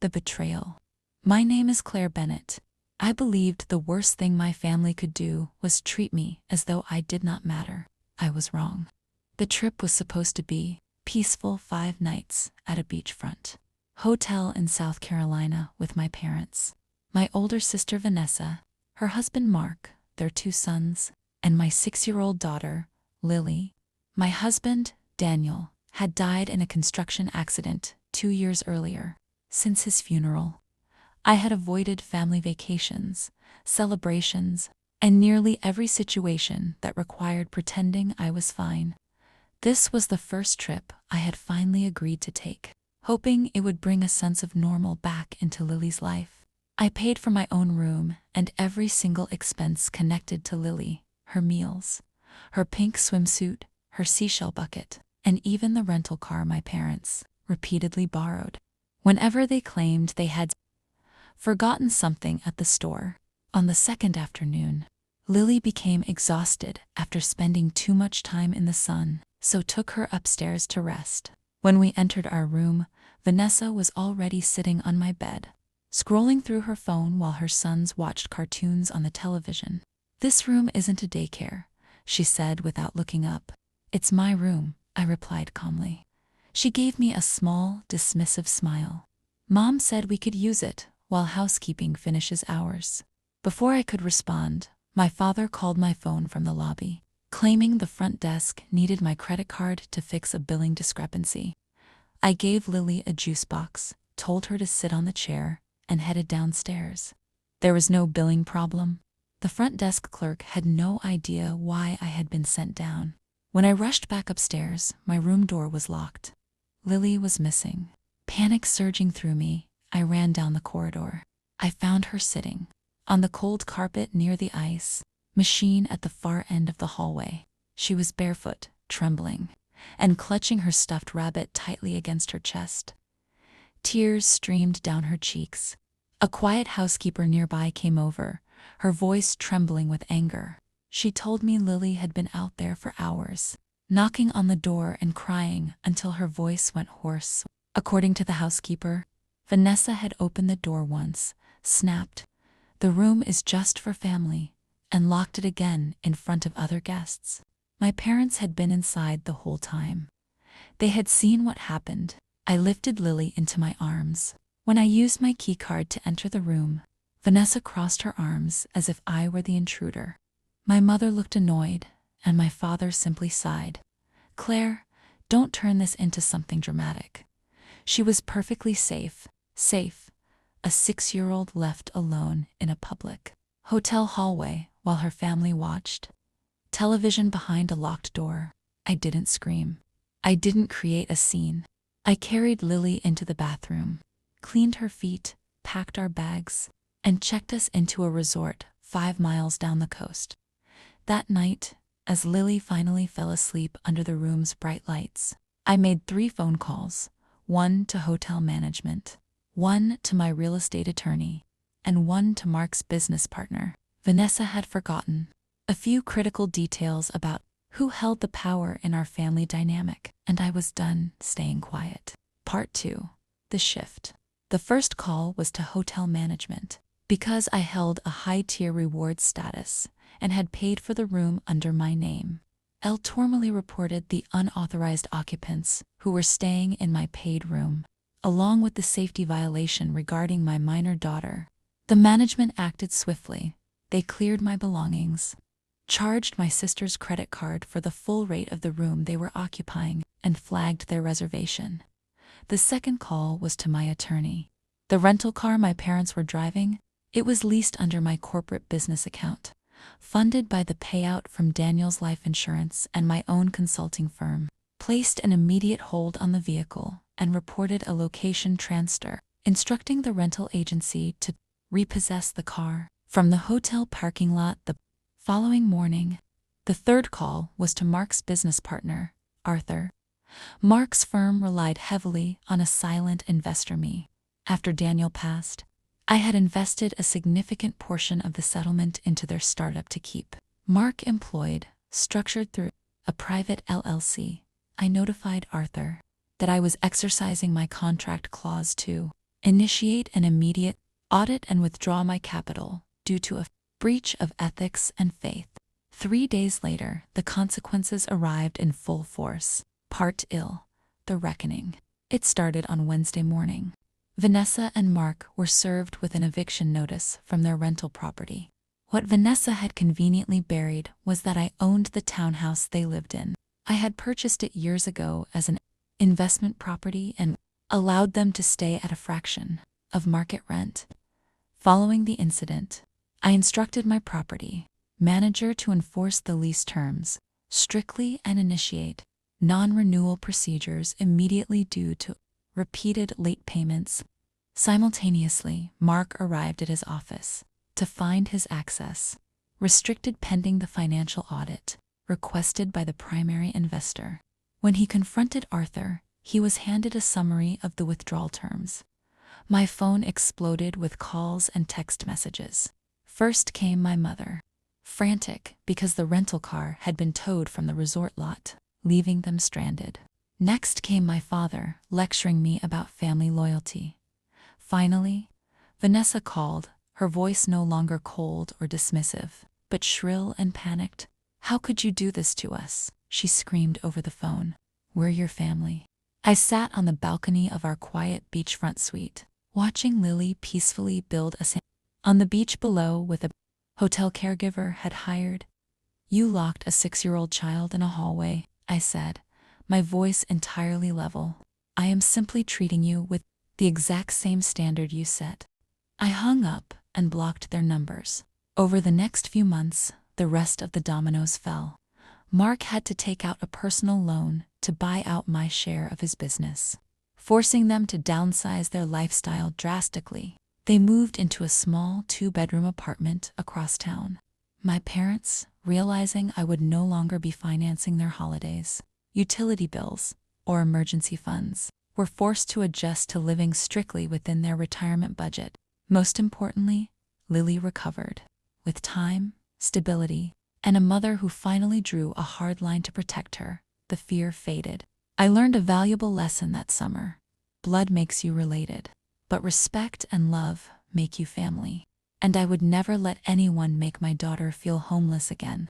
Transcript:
The Betrayal. My name is Claire Bennett. I believed the worst thing my family could do was treat me as though I did not matter. I was wrong. The trip was supposed to be peaceful 5 nights at a beachfront hotel in South Carolina with my parents, my older sister Vanessa, her husband Mark, their 2 sons, and my 6-year-old daughter, Lily. My husband, Daniel, had died in a construction accident 2 years earlier. Since his funeral, I had avoided family vacations, celebrations, and nearly every situation that required pretending I was fine. This was the first trip I had finally agreed to take, hoping it would bring a sense of normal back into Lily's life. I paid for my own room and every single expense connected to Lily, her meals, her pink swimsuit, her seashell bucket, and even the rental car my parents repeatedly borrowed whenever they claimed they had forgotten something at the store. On the second afternoon, Lily became exhausted after spending too much time in the sun, so took her upstairs to rest. When we entered our room, Vanessa was already sitting on my bed, scrolling through her phone while her sons watched cartoons on the television. "This room isn't a daycare," she said without looking up. "It's my room," I replied calmly. She gave me a small, dismissive smile. "Mom said we could use it while housekeeping finishes ours." Before I could respond, my father called my phone from the lobby, claiming the front desk needed my credit card to fix a billing discrepancy. I gave Lily a juice box, told her to sit on the chair, and headed downstairs. There was no billing problem. The front desk clerk had no idea why I had been sent down. When I rushed back upstairs, my room door was locked. Lily was missing. Panic surging through me, I ran down the corridor. I found her sitting on the cold carpet near the ice machine at the far end of the hallway. She was barefoot, trembling, and clutching her stuffed rabbit tightly against her chest. Tears streamed down her cheeks. A quiet housekeeper nearby came over, her voice trembling with anger. She told me Lily had been out there for hours, knocking on the door and crying until her voice went hoarse. According to the housekeeper, Vanessa had opened the door once, snapped, "The room is just for family," and locked it again in front of other guests. My parents had been inside the whole time. They had seen what happened. I lifted Lily into my arms. When I used my key card to enter the room, Vanessa crossed her arms as if I were the intruder. My mother looked annoyed, and my father simply sighed. "Claire, don't turn this into something dramatic. She was perfectly safe. A 6-year-old left alone in a public hotel hallway while her family watched. Television behind a locked door. I didn't scream. I didn't create a scene. I carried Lily into the bathroom, cleaned her feet, packed our bags, and checked us into a resort 5 miles down the coast. That night, as Lily finally fell asleep under the room's bright lights, I made 3 phone calls, 1 to hotel management, 1 to my real estate attorney, and 1 to Mark's business partner. Vanessa had forgotten a few critical details about who held the power in our family dynamic, and I was done staying quiet. Part 2. The shift. The first call was to hotel management. Because I held a high-tier reward status and had paid for the room under my name, El Tormally reported the unauthorized occupants who were staying in my paid room, along with the safety violation regarding my minor daughter. The management acted swiftly. They cleared my belongings, charged my sister's credit card for the full rate of the room they were occupying, and flagged their reservation. The second call was to my attorney. The rental car my parents were driving, it was leased under my corporate business account, funded by the payout from Daniel's life insurance and my own consulting firm, placed an immediate hold on the vehicle, and reported a location transfer, instructing the rental agency to repossess the car from the hotel parking lot the following morning. The third call was to Mark's business partner, Arthur. Mark's firm relied heavily on a silent investor me. After Daniel passed, I had invested a significant portion of the settlement into their startup to keep. Mark employed, structured through a private LLC. I notified Arthur that I was exercising my contract clause to initiate an immediate audit and withdraw my capital due to a breach of ethics and faith. 3 days later, the consequences arrived in full force. Part ill, the reckoning. It started on Wednesday morning. Vanessa and Mark were served with an eviction notice from their rental property. What Vanessa had conveniently buried was that I owned the townhouse they lived in. I had purchased it years ago as an investment property and allowed them to stay at a fraction of market rent. Following the incident, I instructed my property manager to enforce the lease terms strictly and initiate non-renewal procedures immediately due to repeated late payments. Simultaneously, Mark arrived at his office to find his access restricted pending the financial audit requested by the primary investor. When he confronted Arthur, he was handed a summary of the withdrawal terms. My phone exploded with calls and text messages. First came my mother, frantic because the rental car had been towed from the resort lot, leaving them stranded. Next came my father, lecturing me about family loyalty. Finally, Vanessa called, her voice no longer cold or dismissive, but shrill and panicked. "How could you do this to us?" she screamed over the phone. "We're your family." I sat on the balcony of our quiet beachfront suite, watching Lily peacefully build a sand on the beach below with a hotel caregiver had hired. "You locked a 6-year-old child in a hallway," I said, my voice entirely level. "I am simply treating you with the exact same standard you set." I hung up and blocked their numbers. Over the next few months, the rest of the dominoes fell. Mark had to take out a personal loan to buy out my share of his business, forcing them to downsize their lifestyle drastically. They moved into a small 2-bedroom apartment across town. My parents, realizing I would no longer be financing their holidays, utility bills, or emergency funds, were forced to adjust to living strictly within their retirement budget. Most importantly, Lily recovered. With time, stability, and a mother who finally drew a hard line to protect her, the fear faded. I learned a valuable lesson that summer. Blood makes you related, but respect and love make you family. And I would never let anyone make my daughter feel homeless again.